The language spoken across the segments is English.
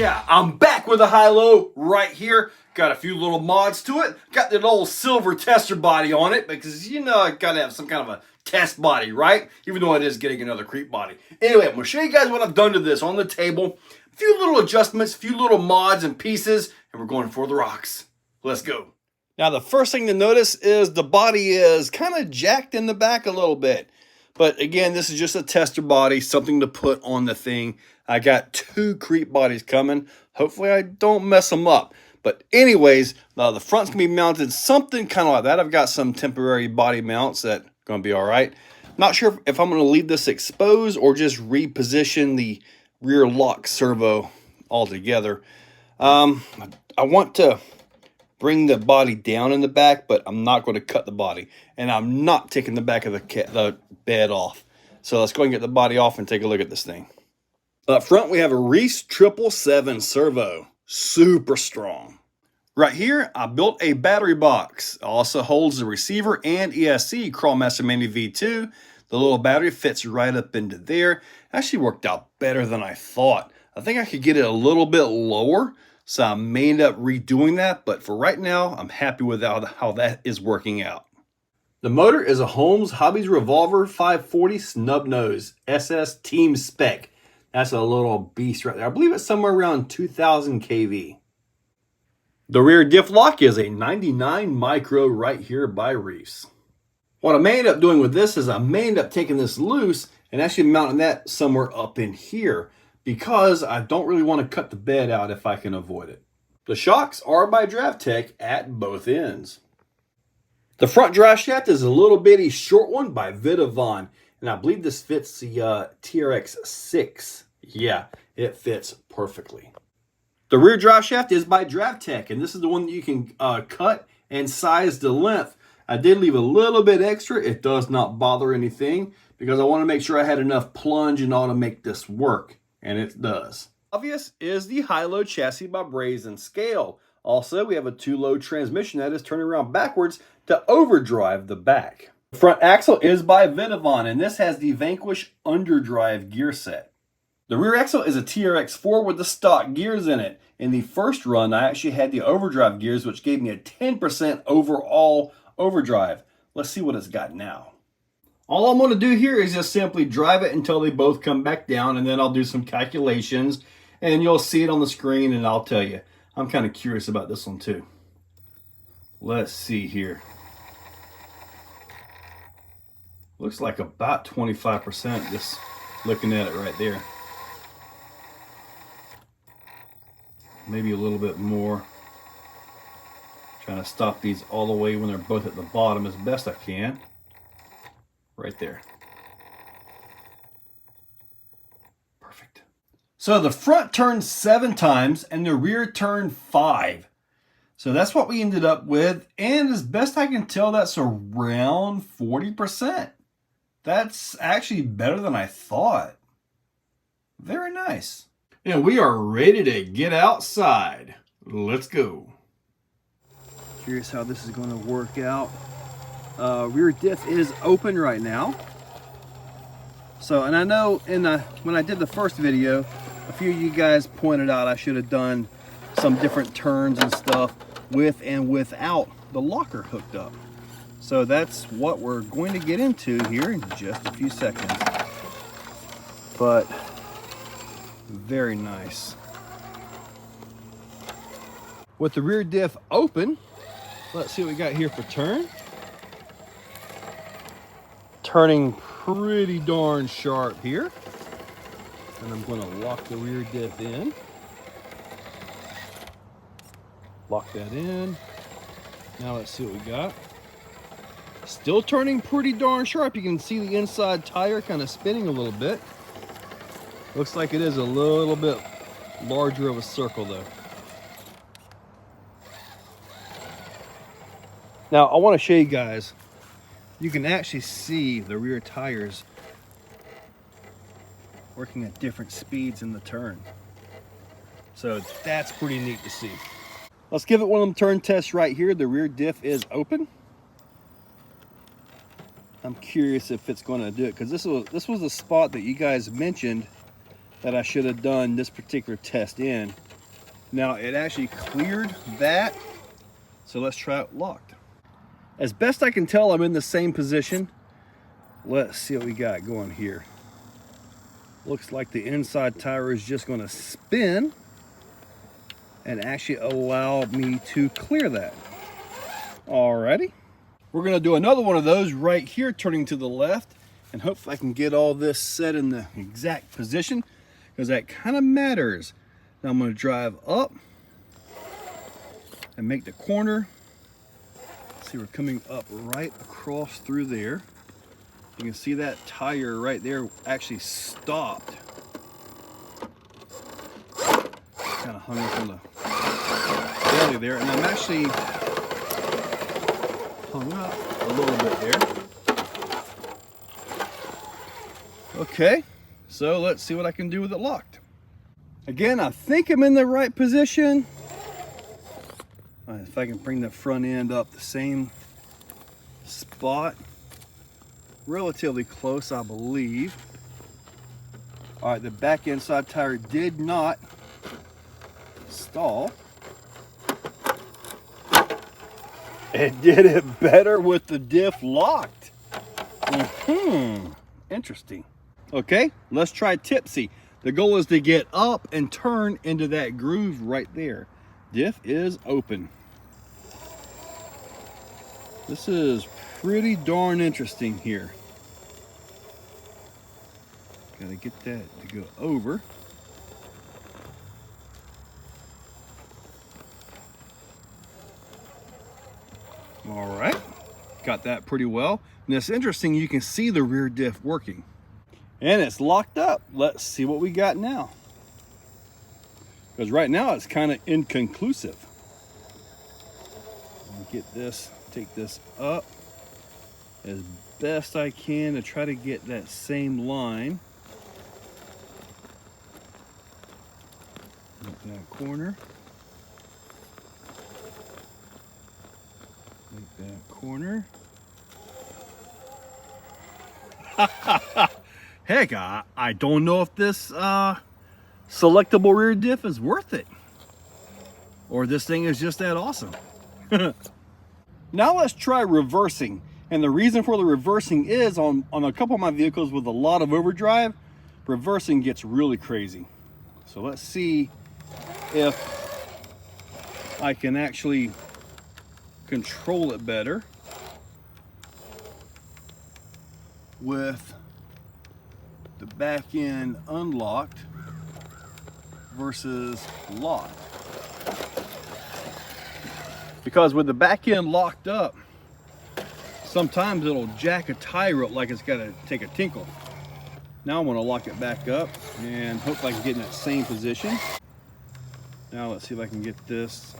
Yeah, I'm back with a Hilow right here. Got a few little mods to it. Got that old silver tester body on it because, you know, I gotta have some kind of a test body, right? Even though it is getting another creep body. Anyway, I'm gonna show you guys what I've done to this on the table. A few little adjustments, a few little mods and pieces, and we're going for the rocks. Let's go. Now, the first thing to notice is the body is kind of jacked in the back a little bit. But again, this is just a tester body, something to put on the thing. I got two creep bodies coming. Hopefully I don't mess them up. But anyways, the front's going to be mounted something kind of like that. I've got some temporary body mounts that are going to be all right. Not sure if I'm going to leave this exposed or just reposition the rear lock servo altogether. I want to bring the body down in the back, but I'm not going to cut the body. And I'm not taking the back of the bed off. So let's go and get the body off and take a look at this thing. Up front, we have a Reese 777 servo. Super strong. Right here, I built a battery box. It also holds the receiver and ESC Crawlmaster Mini V2. The little battery fits right up into there. Actually worked out better than I thought. I think I could get it a little bit lower, so I may end up redoing that. But for right now, I'm happy with how that is working out. The motor is a Holmes Hobbies Revolver 540 snub nose SS Team Spec. That's a little beast right there. I believe it's somewhere around 2000 kV. The rear diff lock is a 99 micro right here by Reese. What I may end up doing with this is I may end up taking this loose and actually mounting that somewhere up in here because I don't really want to cut the bed out if I can avoid it. The shocks are by DraftTech at both ends. The front drive shaft is a little bitty short one by Vitavon. And I believe this fits the TRX 6. Yeah, it fits perfectly. The rear drive shaft is by DraftTech, and this is the one that you can cut and size the length. I did leave a little bit extra. It does not bother anything because I want to make sure I had enough plunge and all to make this work, and it does. Obvious is the Hilow chassis by Brazin scale. Also, we have a 2-load transmission that is turning around backwards to overdrive the back. The front axle is by Vitavon, and this has the Vanquish underdrive gear set. The rear axle is a TRX4 with the stock gears in it. In the first run, I actually had the overdrive gears, which gave me a 10% overall overdrive. Let's see what it's got now. All I'm going to do here is just simply drive it until they both come back down, and then I'll do some calculations, and you'll see it on the screen, and I'll tell you. I'm kind of curious about this one too. Let's see here. Looks like about 25% just looking at it right there. Maybe a little bit more. Trying to stop these all the way when they're both at the bottom as best I can. Right there. Perfect. So the front turned 7 times and the rear turned 5. So that's what we ended up with. And as best I can tell, that's around 40%. That's actually better than I thought. Very nice. And we are ready to get outside. Let's go. Curious how this is going to work out. Rear diff is open right now. So, and I know when I did the first video, a few of you guys pointed out I should have done some different turns and stuff with and without the locker hooked up. So that's what we're going to get into here in just a few seconds. But very nice. With the rear diff open, let's see what we got here for turn. Turning pretty darn sharp here. And I'm going to lock the rear diff in. Lock that in. Now let's see what we got. Still turning pretty darn sharp. You can see the inside tire kind of spinning a little bit. Looks like it is a little bit larger of a circle though. Now I want to show you guys. You can actually see the rear tires working at different speeds in the turn. So that's pretty neat to see. Let's give it one of them turn tests right here. The rear diff is open. I'm curious if it's going to do it because this was a spot that you guys mentioned that I should have done this particular test in. Now it actually cleared that. So let's try it locked. As best I can tell, I'm in the same position. Let's see what we got going here. Looks like the inside tire is just going to spin and actually allow me to clear that. Alrighty. We're going to do another one of those right here, turning to the left, and hopefully I can get all this set in the exact position, because that kind of matters. Now I'm going to drive up and make the corner. See, we're coming up right across through there. You can see that tire right there actually stopped. Kind of hung up on the belly there, and I'm actually hung up a little bit there. Okay, so let's see what I can do with it locked. Again, I think I'm in the right position. If I can bring the front end up the same spot, relatively close, I believe. All right, the back inside tire did not stall. It did it better with the diff locked. Interesting. Okay, let's try tipsy. The goal is to get up and turn into that groove right there. Diff is open. This is pretty darn interesting here. Gotta get that to go over. All right, got that pretty well. And it's interesting, you can see the rear diff working. And it's locked up. Let's see what we got now. Because right now it's kind of inconclusive. Get this, take this up as best I can to try to get that same line. Make that corner. Make that corner. Heck, I don't know if this selectable rear diff is worth it. Or this thing is just that awesome. Now let's try reversing. And the reason for the reversing is on a couple of my vehicles with a lot of overdrive, reversing gets really crazy. So let's see if I can actually control it better with the back end unlocked versus locked. Because with the back end locked up, sometimes it'll jack a tire up like it's got to take a tinkle. Now I'm going to lock it back up and hope I can get in that same position. Now let's see if I can get this.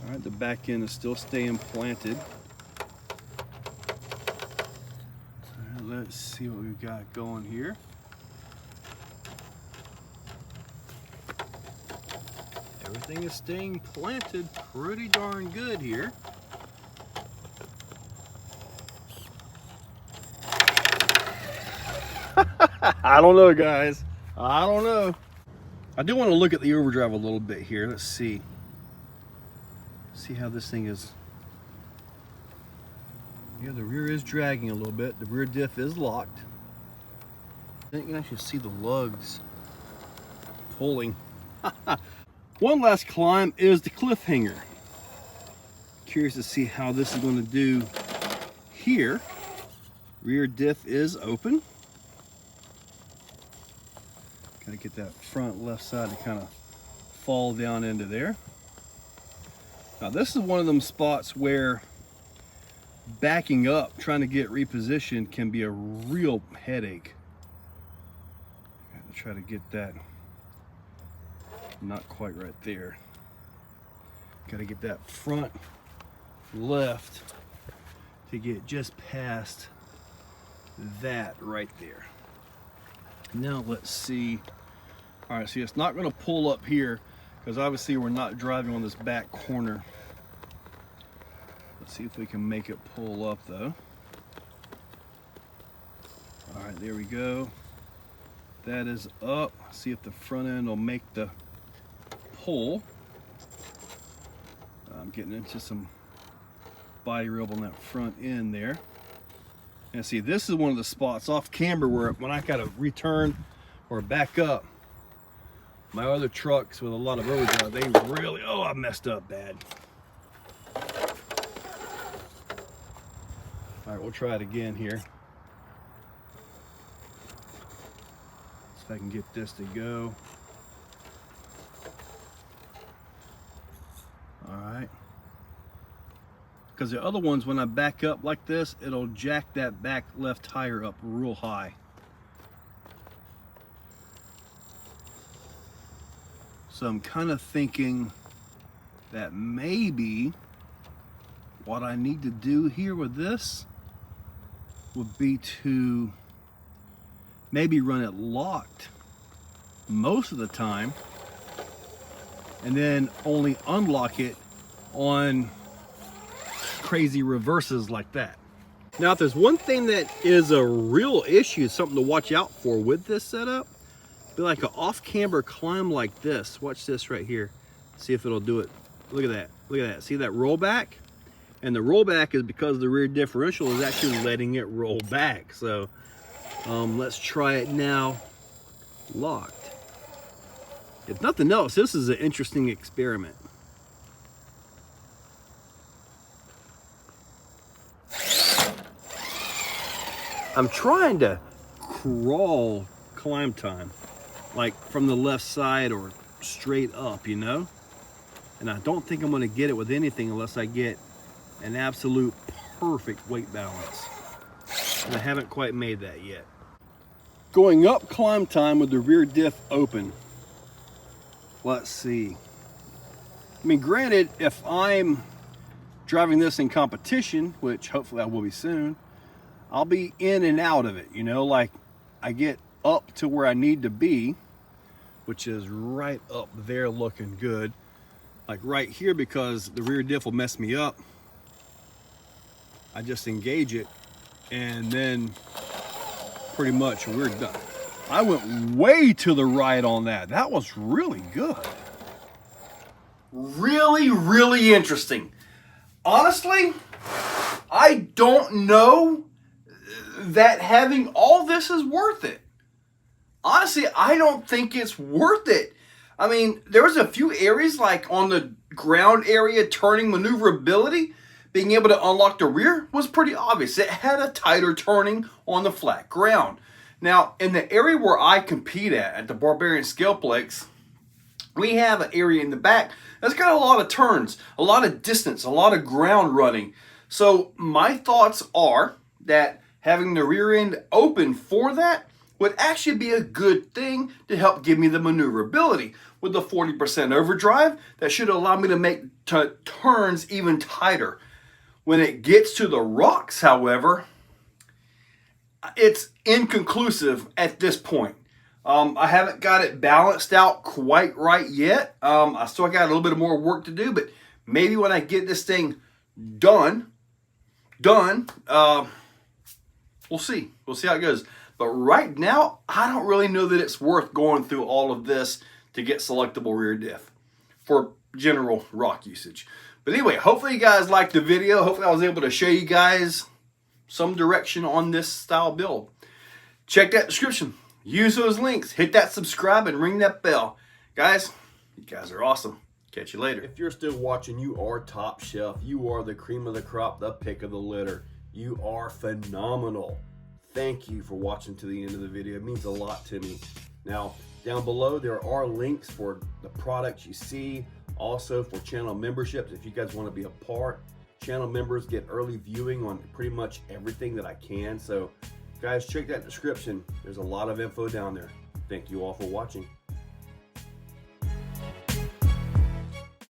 All right, the back end is still staying planted. All right, let's see what we've got going here. Everything is staying planted pretty darn good here. I don't know, guys. I don't know. I do want to look at the overdrive a little bit here. Let's see. See how this thing is. Yeah, the rear is dragging a little bit. The rear diff is locked. I think you can actually see the lugs pulling. One last climb is the cliffhanger. Curious to see how this is going to do here. Rear diff is open. Gotta get that front left side to kind of fall down into there. Now this is one of them spots where backing up, trying to get repositioned can be a real headache. Gotta try to get that not quite right there. Gotta get that front left to get just past that right there. Now let's see. All right, see, it's not going to pull up here because obviously we're not driving on this back corner. Let's see if we can make it pull up though. All right, there we go. That is up. See if the front end will make the pull. I'm getting into some body rub on that front end there. And see, this is one of the spots off camber where when I gotta return or back up, my other trucks with a lot of overdrive, they really, oh, I messed up bad. All right, we'll try it again here. See if I can get this to go. All right. Because the other ones, when I back up like this, it'll jack that back left tire up real high. So I'm kind of thinking that maybe what I need to do here with this would be to maybe run it locked most of the time and then only unlock it on crazy reverses like that. Now, if there's one thing that is a real issue, something to watch out for with this setup, be like an off-camber climb like this. Watch this right here. See if it'll do it. Look at that. Look at that. See that rollback? And the rollback is because the rear differential is actually letting it roll back. So let's try it now locked. If nothing else, this is an interesting experiment. I'm trying to crawl climb time, like from the left side or straight up, you know? And I don't think I'm gonna get it with anything unless I get an absolute perfect weight balance. And I haven't quite made that yet. Going up climb time with the rear diff open. Let's see. I mean, granted, if I'm driving this in competition, which hopefully I will be soon, I'll be in and out of it, you know, like I get up to where I need to be, which is right up there looking good. Like right here, because the rear diff will mess me up, I just engage it and then pretty much we're done. I went way to the right on that. That was really good. Really, really interesting. Honestly, I don't know that having all this is worth it. Honestly, I don't think it's worth it. I mean, there was a few areas like on the ground area, turning maneuverability, being able to unlock the rear was pretty obvious. It had a tighter turning on the flat ground. Now, in the area where I compete at the Barbarian Scalplex, we have an area in the back that's got a lot of turns, a lot of distance, a lot of ground running. So my thoughts are that having the rear end open for that would actually be a good thing to help give me the maneuverability. With the 40% overdrive, that should allow me to make turns even tighter. When it gets to the rocks, however, it's inconclusive at this point. I haven't got it balanced out quite right yet. I still got a little bit more work to do, but maybe when I get this thing done, we'll see. We'll see how it goes. But right now, I don't really know that it's worth going through all of this to get selectable rear diff for general rock usage. But anyway, hopefully you guys liked the video. Hopefully I was able to show you guys some direction on this style build. Check that description. Use those links. Hit that subscribe and ring that bell. Guys, you guys are awesome. Catch you later. If you're still watching, you are top shelf. You are the cream of the crop, the pick of the litter. You are phenomenal. Thank you for watching to the end of the video. It means a lot to me. Now, down below, there are links for the products you see, also for channel memberships. If you guys want to be a part, channel members get early viewing on pretty much everything that I can. So, guys, check that description. There's a lot of info down there. Thank you all for watching.